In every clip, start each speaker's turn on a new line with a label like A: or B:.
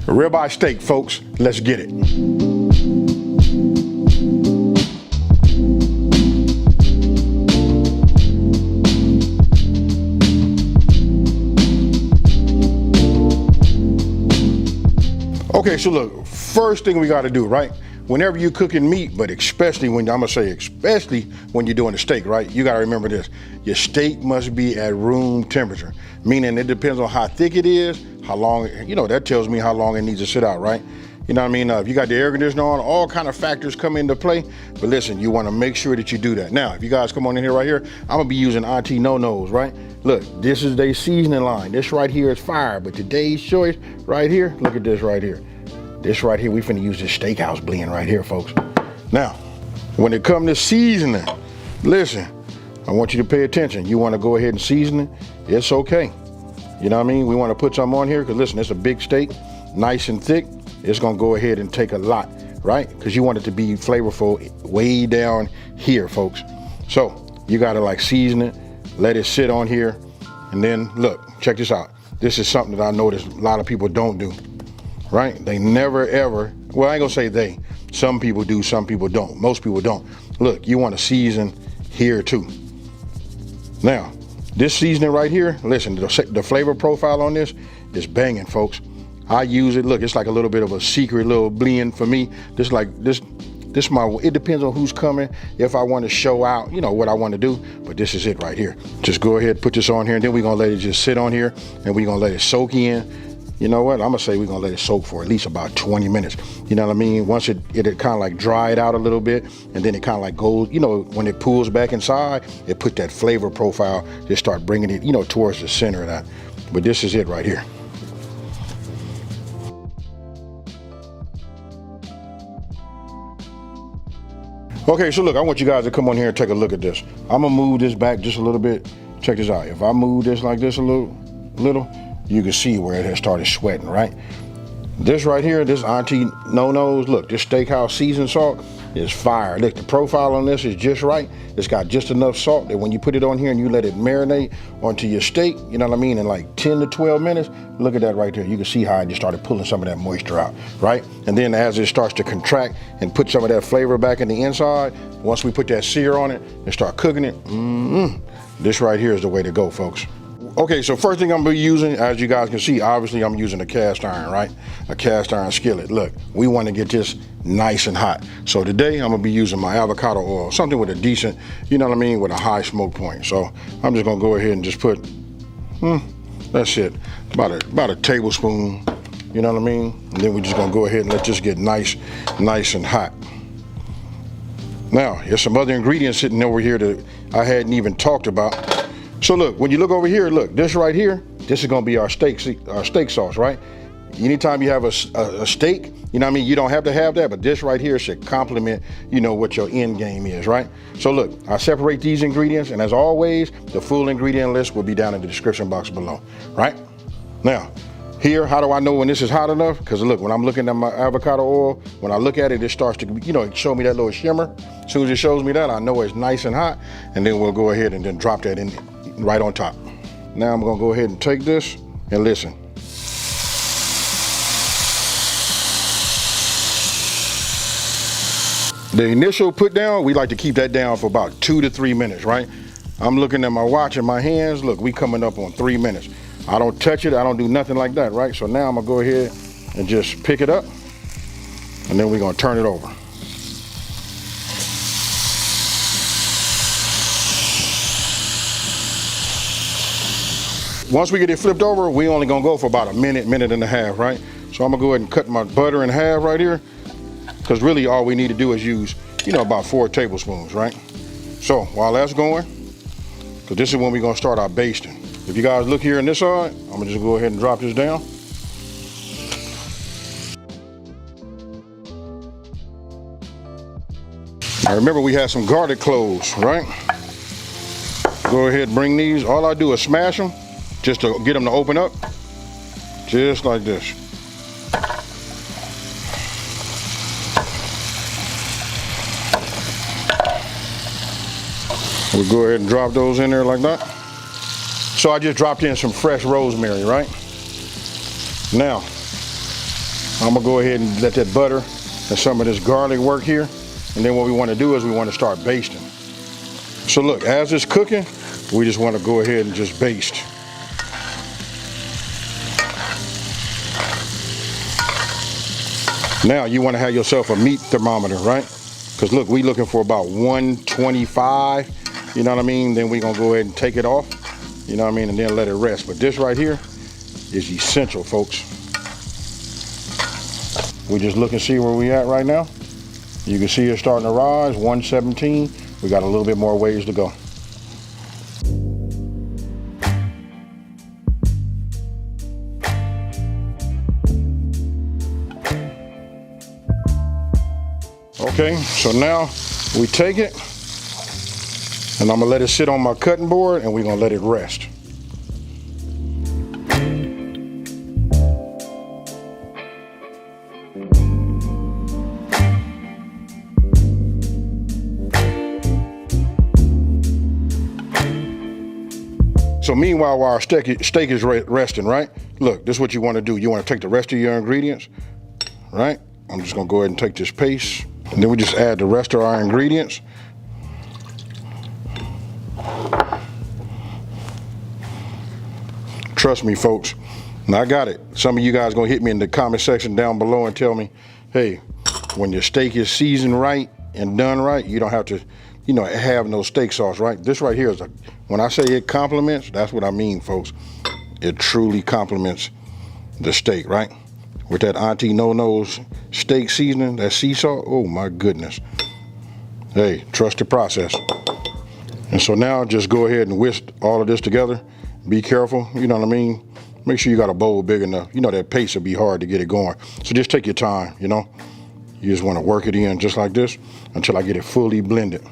A: Ribeye steak, folks. Let's get it. Okay, so look, first thing we got to do, right? Whenever you're cooking meat, but especially when, I'm gonna say especially when you're doing a steak, right? You gotta remember this. Your steak must be at room temperature, meaning it depends on how thick it is, how long, that tells me how long it needs to sit out, right? You know what I mean? If you got the air conditioner on, all kind of factors come into play. But listen, you wanna make sure that you do that. Now, if you guys come on in here right here, I'm gonna be using Auntie No-No's, right? Look, this is their seasoning line. This right here is fire, but today's choice right here, look at this right here. This right here, we finna use this steakhouse blend right here, folks. Now, when it comes to seasoning, listen, I want you to pay attention. You wanna go ahead and season it, it's okay. You know what I mean? We wanna put something on here, because listen, it's a big steak, nice and thick. It's gonna go ahead and take a lot, right? Because you want it to be flavorful way down here, folks. So, you gotta like season it, let it sit on here, and then look, check this out. This is something that I noticed a lot of people don't do. Right? They never ever, well, I ain't gonna say they. Some people do, some people don't. Most people don't. Look, you want to season here too. Now, this seasoning right here, listen, the flavor profile on this is banging, folks. I use it, look, it's like a little bit of a secret little blend for me. It depends on who's coming, if I want to show out, what I want to do, but this is it right here. Just go ahead, put this on here, and then we're gonna let it just sit on here, and we're gonna let it soak in. You know what? I'm gonna say we're gonna let it soak for at least about 20 minutes. You know what I mean? Once it kind of like dried out a little bit, and then it kind of like goes, when it pulls back inside, it put that flavor profile, just start bringing it, towards the center of that. But this is it right here. Okay, so look, I want you guys to come on here and take a look at this. I'm gonna move this back just a little bit. Check this out. If I move this like this a little, you can see where it has started sweating, right? This right here, this Auntie No-No's, look, this steakhouse seasoned salt is fire. Look, the profile on this is just right. It's got just enough salt that when you put it on here and you let it marinate onto your steak, you know what I mean, in like 10 to 12 minutes, look at that right there. You can see how it just started pulling some of that moisture out, right? And then as it starts to contract and put some of that flavor back in the inside, once we put that sear on it and start cooking it, this right here is the way to go, folks. Okay, so first thing I'm gonna be using, as you guys can see, obviously I'm using a cast iron, right? A cast iron skillet. Look, we wanna get this nice and hot. So today I'm gonna be using my avocado oil, something with a decent, with a high smoke point. So I'm just gonna go ahead and just put, that's it, about a tablespoon, you know what I mean? And then we're just gonna go ahead and let this get nice and hot. Now, there's some other ingredients sitting over here that I hadn't even talked about. So look, when you look over here, look, this right here, this is gonna be our steak sauce, right? Anytime you have a steak, you know what I mean, you don't have to have that, but this right here should complement, what your end game is, right? So look, I separate these ingredients, and as always, the full ingredient list will be down in the description box below, right? Now, here, how do I know when this is hot enough? Because look, when I'm looking at my avocado oil, when I look at it, it starts to, show me that little shimmer. As soon as it shows me that, I know it's nice and hot, and then we'll go ahead and then drop that in right on top. Now I'm gonna go ahead and take this and listen. The initial put down, we like to keep that down for about 2 to 3 minutes, right? I'm looking at my watch and my hands, look, we coming up on 3 minutes. I don't touch it, I don't do nothing like that, right? So now I'm gonna go ahead and just pick it up, and then we're gonna turn it over. Once we get it flipped over, we only gonna go for about a minute and a half, right? So I'm gonna go ahead and cut my butter in half right here, because really all we need to do is use, about 4 tablespoons, right? So while that's going, because this is when we're gonna start our basting. If you guys look here on this side, I'm gonna just go ahead and drop this down. Now remember, we have some garlic cloves, right? Go ahead and bring these. All I do is smash them, just to get them to open up, just like this. We'll go ahead and drop those in there like that. So I just dropped in some fresh rosemary, right? Now, I'm gonna go ahead and let that butter and some of this garlic work here. And then what we want to do is we want to start basting. So look, as it's cooking, we just want to go ahead and just baste. Now you want to have yourself a meat thermometer, right? Because look, we looking for about 125, you know what I mean? Then we're gonna go ahead and take it off, you know what I mean? And then let it rest. But this right here is essential, folks. We just look and see where we at right now. You can see it's starting to rise, 117. We got a little bit more ways to go. Okay, so now we take it and I'm gonna let it sit on my cutting board and we're gonna let it rest. So meanwhile, while our steak is resting, right? Look, this is what you want to do. You want to take the rest of your ingredients, right? I'm just gonna go ahead and take this paste, and then we just add the rest of our ingredients. Trust me, folks. Now I got it. Some of you guys gonna hit me in the comment section down below and tell me, hey, when your steak is seasoned right and done right, you don't have to, you know, have no steak sauce, right? This right here is when I say it complements, that's what I mean, folks. It truly complements the steak, right? With that Auntie No-No's steak seasoning, that sea salt, oh my goodness. Hey, trust the process. And so now just go ahead and whisk all of this together. Be careful, you know what I mean? Make sure you got a bowl big enough. You know that paste will be hard to get it going. So just take your time, you know? You just want to work it in just like this until I get it fully blended.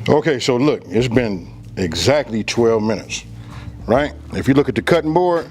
A: Okay, so look, it's been exactly 12 minutes, right? If you look at the cutting board,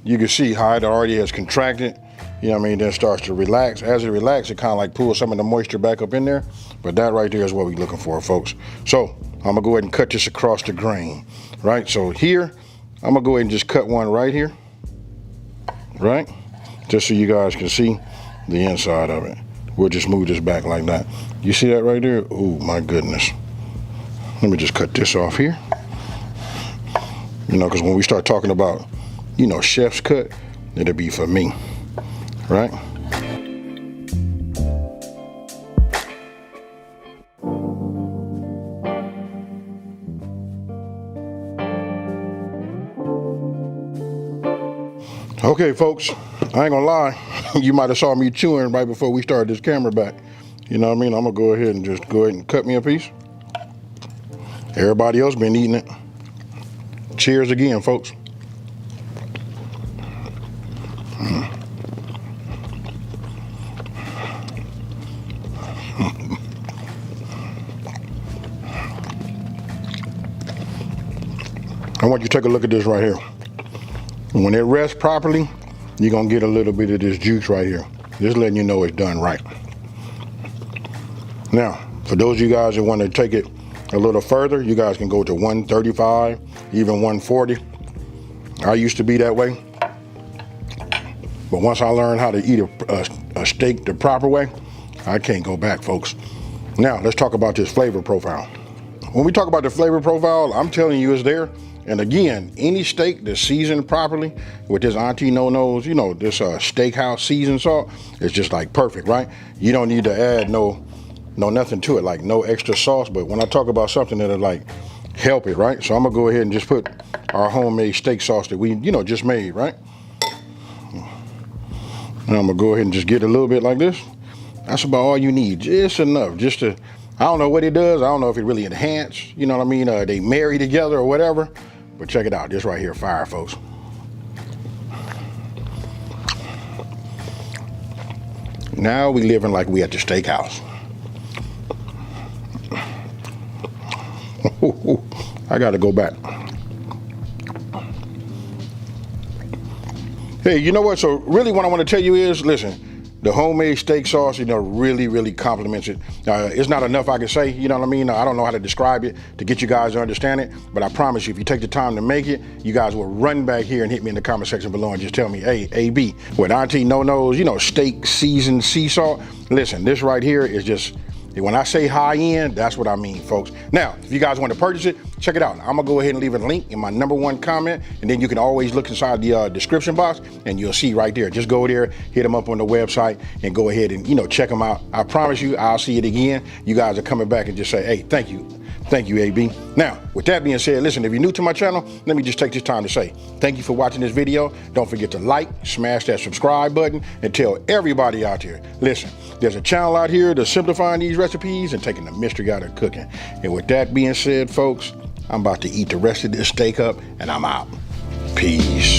A: you can see how it already has contracted, you know what I mean? Then it starts to relax. As it relaxes, it kind of like pulls some of the moisture back up in there, but that right there is what we're looking for, folks. So I'm gonna go ahead and cut this across the grain, right? So here, I'm gonna go ahead and just cut one right here, right? Just so you guys can see the inside of it. We'll just move this back like that. You see that right there? Oh my goodness. Let me just cut this off here. You know, because when we start talking about, you know, chef's cut, it'll be for me, right? Okay, folks, I ain't gonna lie. You might have saw me chewing right before we started this camera back. You know what I mean? I'm gonna go ahead and just go ahead and cut me a piece. Everybody else been eating it. Cheers again, folks. I want you to take a look at this right here. When it rests properly, you're gonna get a little bit of this juice right here. Just letting you know it's done right. Now, for those of you guys that want to take it a little further, you guys can go to 135, even 140. I used to be that way. But once I learned how to eat a steak the proper way, I can't go back, folks. Now, let's talk about this flavor profile. When we talk about the flavor profile, I'm telling you it's there. And again, any steak that's seasoned properly with this Auntie No-No's, you know, this steakhouse seasoned salt, it's just like perfect, right? You don't need to add no nothing to it, like no extra sauce. But when I talk about something that'll like help it, right? So I'm gonna go ahead and just put our homemade steak sauce that we, you know, just made, right? And I'm gonna go ahead and just get a little bit like this. That's about all you need, just enough, just to, I don't know what it does. I don't know if it really enhances, you know what I mean? They marry together or whatever, but check it out, this right here, fire, folks. Now we living like we at the steakhouse. I gotta go back. Hey, you know what? So really what I want to tell you is, listen, The homemade steak sauce, really complements it. It's not enough I can say, you know what I mean? I don't know how to describe it to get you guys to understand it, but I promise you, if you take the time to make it, you guys will run back here and hit me in the comment section below and just tell me, hey, AB, with Auntie No-No's, steak seasoned sea salt. Listen, this right here is just, when I say high end, that's what I mean, folks. Now, if you guys want to purchase it, check it out. I'm gonna go ahead and leave a link in my #1 comment, and then you can always look inside the description box and you'll see right there. Just go there, hit them up on the website, and go ahead and check them out. I promise you, I'll see it again. You guys are coming back and just say, hey, thank you. Thank you, AB. Now, with that being said, listen, if you're new to my channel, let me just take this time to say thank you for watching this video. Don't forget to like, smash that subscribe button, and tell everybody out there, listen, there's a channel out here that's simplifying these recipes and taking the mystery out of cooking. And with that being said, folks, I'm about to eat the rest of this steak up, and I'm out. Peace.